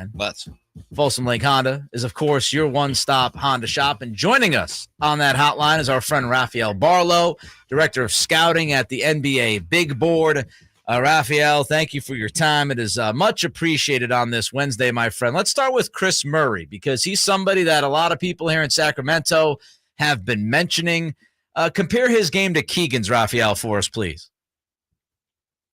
hotline. Folsom Lake Honda is, of course, your one-stop Honda shop. And joining us on that hotline is our friend Rafael Barlowe, Director of Scouting at the NBA Big Board. Rafael, thank you for your time. It is much appreciated on this Wednesday, my friend. Let's start with Kris Murray, because he's somebody that a lot of people here in Sacramento have been mentioning. Compare his game to Keegan's, Rafael, for us, please.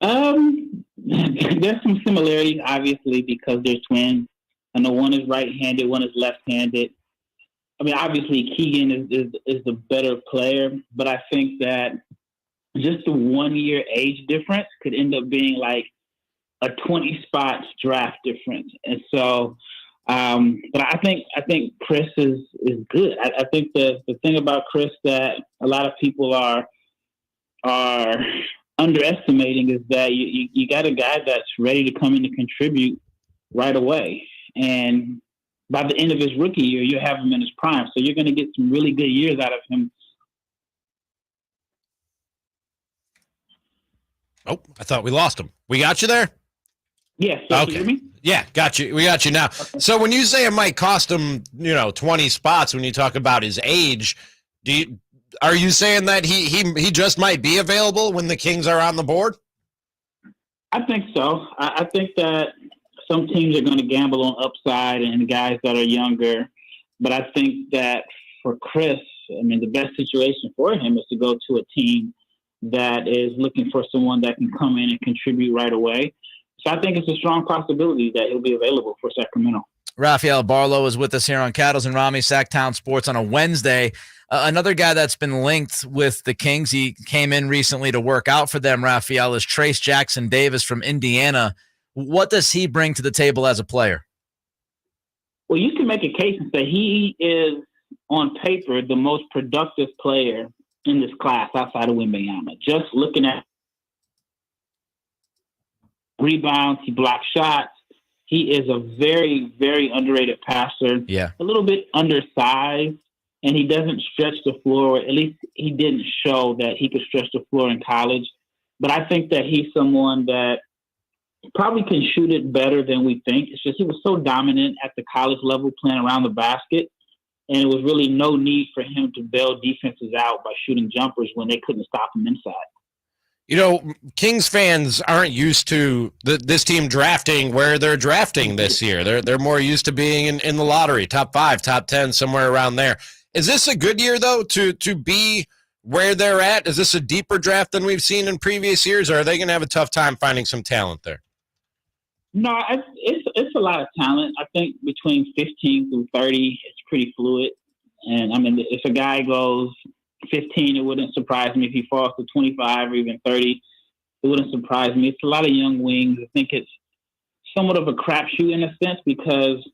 There's some similarities, obviously, because they're twins. I know one is right-handed, one is left-handed. I mean, obviously, Keegan is the better player, but I think that just the 1 year age difference could end up being like a 20 spots draft difference. And so, but I think Kris is good. I think the thing about Kris that a lot of people are underestimating is that you got a guy that's ready to come in to contribute right away. And by the end of his rookie year, you have him in his prime. So you're going to get some really good years out of him. Oh, I thought we lost him. We got you there? Yes. Yeah, okay. You hear me? Yeah, got you. We got you now. Okay. So when you say it might cost him, 20 spots, when you talk about his age, are you saying that he just might be available when the Kings are on the board? I think so. I think that some teams are going to gamble on upside and guys that are younger. But I think that for Kris, I mean, the best situation for him is to go to a team that is looking for someone that can come in and contribute right away. So I think it's a strong possibility that he'll be available for Sacramento. Rafael Barlowe is with us here on Cattles Ramie, Sactown Sports on a Wednesday. Another guy that's been linked with the Kings, he came in recently to work out for them, Rafael, is Trayce Jackson-Davis from Indiana. What does he bring to the table as a player? Well, you can make a case and say he is, on paper, the most productive player in this class outside of Wembanyama. Just looking at rebounds, he blocks shots. He is a very, very underrated passer. Yeah. A little bit undersized, and he doesn't stretch the floor. At least he didn't show that he could stretch the floor in college. But I think that he's someone that probably can shoot it better than we think. It's just he was so dominant at the college level playing around the basket, and it was really no need for him to bail defenses out by shooting jumpers when they couldn't stop him inside. Kings fans aren't used to this team drafting where they're drafting this year. They're more used to being in the lottery, top 5, top 10, somewhere around there. Is this a good year, though, to be where they're at? Is this a deeper draft than we've seen in previous years, or are they going to have a tough time finding some talent there? No, it's a lot of talent. I think between 15 through 30, it's pretty fluid. And, I mean, if a guy goes 15, it wouldn't surprise me. If he falls to 25 or even 30, it wouldn't surprise me. It's a lot of young wings. I think it's somewhat of a crapshoot in a sense because,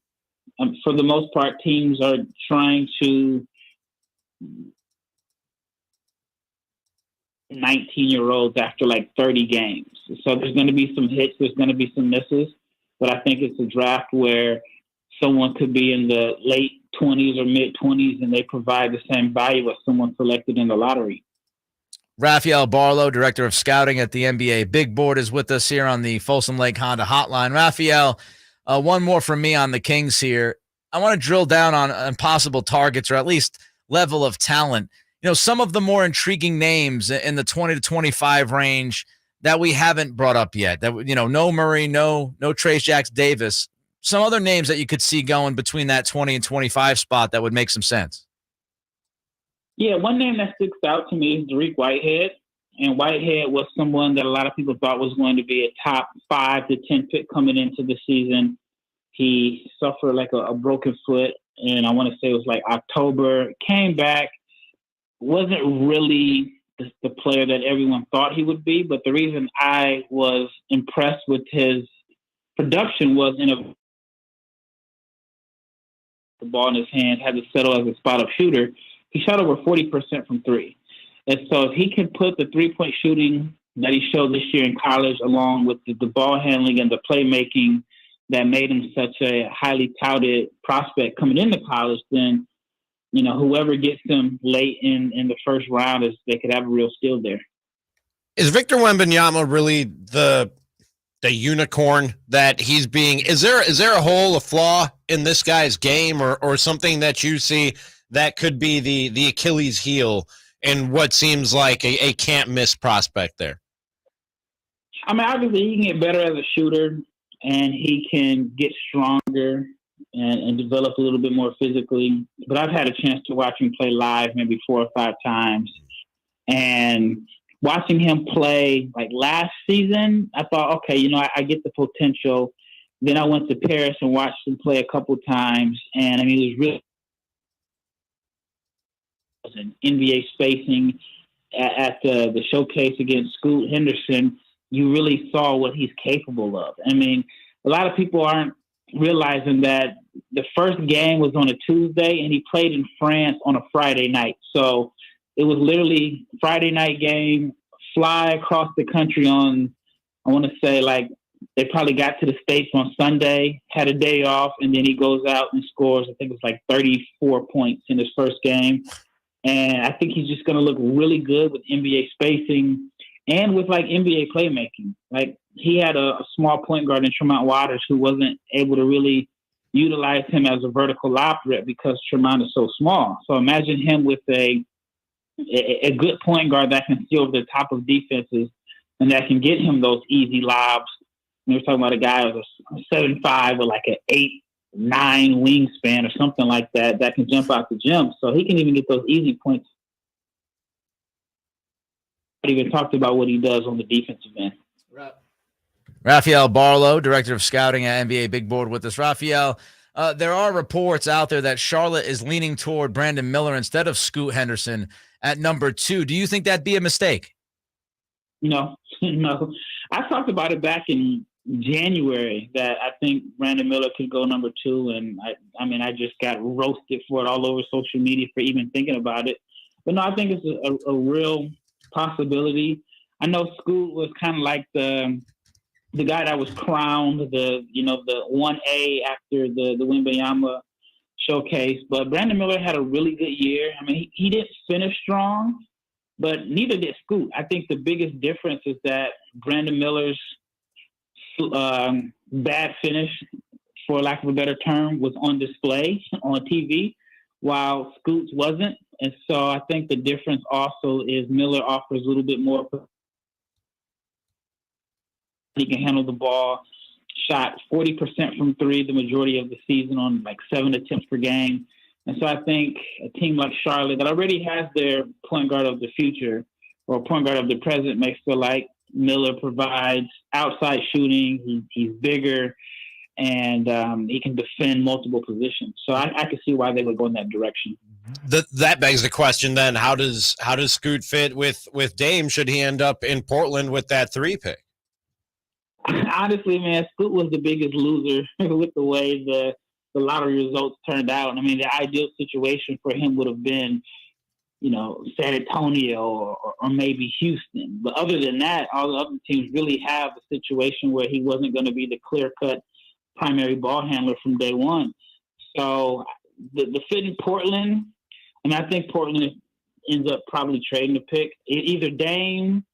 for the most part, teams are trying to 19-year-olds after like 30 games. So there's going to be some hits, there's going to be some misses, but I think it's a draft where someone could be in the late 20s or mid-20s and they provide the same value as someone selected in the lottery. Rafael Barlowe, Director of Scouting at the NBA Big Board, is with us here on the Folsom Lake Honda Hotline. Rafael, one more from me on the Kings here. I want to drill down on possible targets or at least level of talent. Some of the more intriguing names in the 20 to 25 range that we haven't brought up yet. That no Murray, no Trayce Jackson-Davis. Some other names that you could see going between that 20 and 25 spot that would make some sense. Yeah, one name that sticks out to me is Dariq Whitehead. And Whitehead was someone that a lot of people thought was going to be a top 5 to 10 pick coming into the season. He suffered like a broken foot, and I want to say it was like October. Came back. Wasn't really the player that everyone thought he would be, but the reason I was impressed with his production was the ball in his hand, had to settle as a spot-up shooter. He shot over 40% from 3. And so if he can put the 3-point shooting that he showed this year in college along with the ball handling and the playmaking that made him such a highly touted prospect coming into college, then whoever gets him late in the first round they could have a real steal there. Is Victor Wembanyama really the the unicorn that he's being? Is there a hole, a flaw in this guy's game, or something that you see that could be the Achilles heel in what seems like a can't miss prospect there? I mean, obviously he can get better as a shooter, and he can get stronger and develop a little bit more physically. But I've had a chance to watch him play live maybe 4 or 5 times. And watching him play like last season, I thought, okay, I get the potential. Then I went to Paris and watched him play a couple times. And I mean, it was really an NBA spacing at the showcase against Scoot Henderson. You really saw what he's capable of. I mean, a lot of people aren't realizing that the first game was on a Tuesday and he played in France on a Friday night. So it was literally Friday night game, fly across the country on, I want to say like they probably got to the States on Sunday, had a day off, and then he goes out and scores, I think it was like 34 points in his first game. And I think he's just going to look really good with NBA spacing and with like NBA playmaking. Like he had a small point guard in Tremont Waters who wasn't able to really utilize him as a vertical lob threat because Tremont is so small. So imagine him with a good point guard that can see over the top of defenses and that can get him those easy lobs. And we're talking about a guy with a 7'5" with like an 8'9" wingspan or something like that can jump out the gym. So he can even get those easy points. I even talked about what he does on the defensive end. Rafael Barlowe, director of scouting at NBA Big Board with us. Rafael, there are reports out there that Charlotte is leaning toward Brandon Miller instead of Scoot Henderson at number 2. Do you think that'd be a mistake? No. I talked about it back in January that I think Brandon Miller could go number 2. And I just got roasted for it all over social media for even thinking about it. But no, I think it's a real possibility. I know Scoot was kind of like the guy that was crowned the 1A after the Wembanyama showcase, but Brandon Miller had a really good year. I mean, he didn't finish strong, but neither did Scoot. I think the biggest difference is that Brandon Miller's bad finish, for lack of a better term, was on display on TV, while Scoot's wasn't. And so I think the difference also is Miller offers a little bit more. He can handle the ball, shot 40% from 3 the majority of the season on like 7 attempts per game. And so I think a team like Charlotte that already has their point guard of the future or point guard of the present may feel like Miller provides outside shooting. He's bigger and he can defend multiple positions. So I can see why they would go in that direction. That begs the question then, how does Scoot fit with Dame should he end up in Portland with that 3 pick? Honestly, man, Scoot was the biggest loser with the way the lottery results turned out. I mean, the ideal situation for him would have been, San Antonio or maybe Houston. But other than that, all the other teams really have a situation where he wasn't going to be the clear-cut primary ball handler from day one. So the fit in Portland, I think Portland ends up probably trading the pick. Either Dame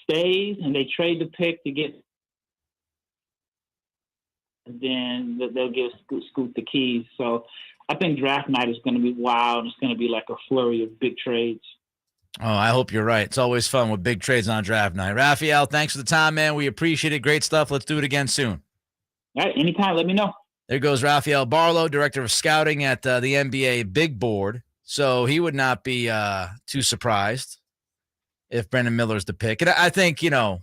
stays and they trade the pick to get, and then they'll give Scoot the keys. So I think draft night is going to be wild. It's going to be like a flurry of big trades. Oh, I hope you're right. It's always fun with big trades on draft night. Rafael, thanks for the time, man. We appreciate it. Great stuff. Let's do it again soon. All right, anytime. Let me know. There goes Rafael Barlowe, director of scouting at the NBA Big Board. So he would not be too surprised if Brandon Miller's the pick. And I think, the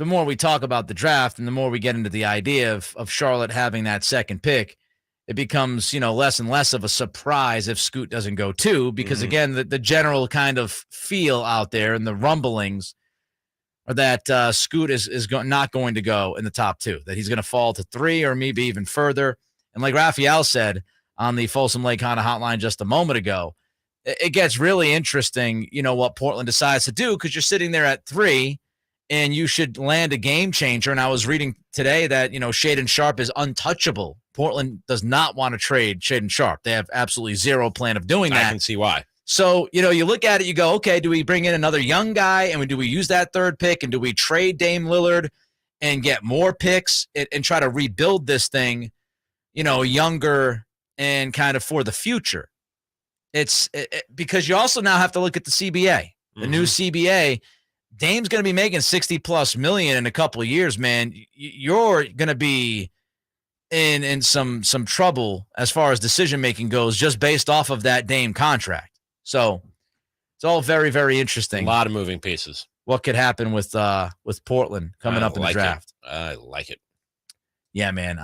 more we talk about the draft and the more we get into the idea of Charlotte having that second pick, it becomes, less and less of a surprise if Scoot doesn't go 2, because again, the general kind of feel out there and the rumblings are that Scoot is not going to go in the top 2, that he's going to fall to 3 or maybe even further. And like Rafael said on the Folsom Lake Honda hotline just a moment ago, it gets really interesting, what Portland decides to do, because you're sitting there at 3 and you should land a game changer. And I was reading today that, Shaedon Sharpe is untouchable. Portland does not want to trade Shaedon Sharpe. They have absolutely zero plan of doing that. I can see why. So, you look at it, you go, okay, do we bring in another young guy and do we use that third pick and do we trade Dame Lillard and get more picks and try to rebuild this thing, younger and kind of for the future? It's because you also now have to look at the CBA, the new CBA. Dame's going to be making $60+ million in a couple of years, man. You're going to be in some trouble as far as decision making goes, just based off of that Dame contract. So it's all very, very interesting. A lot of moving pieces. What could happen with Portland coming up in the draft? I like it. Yeah, man.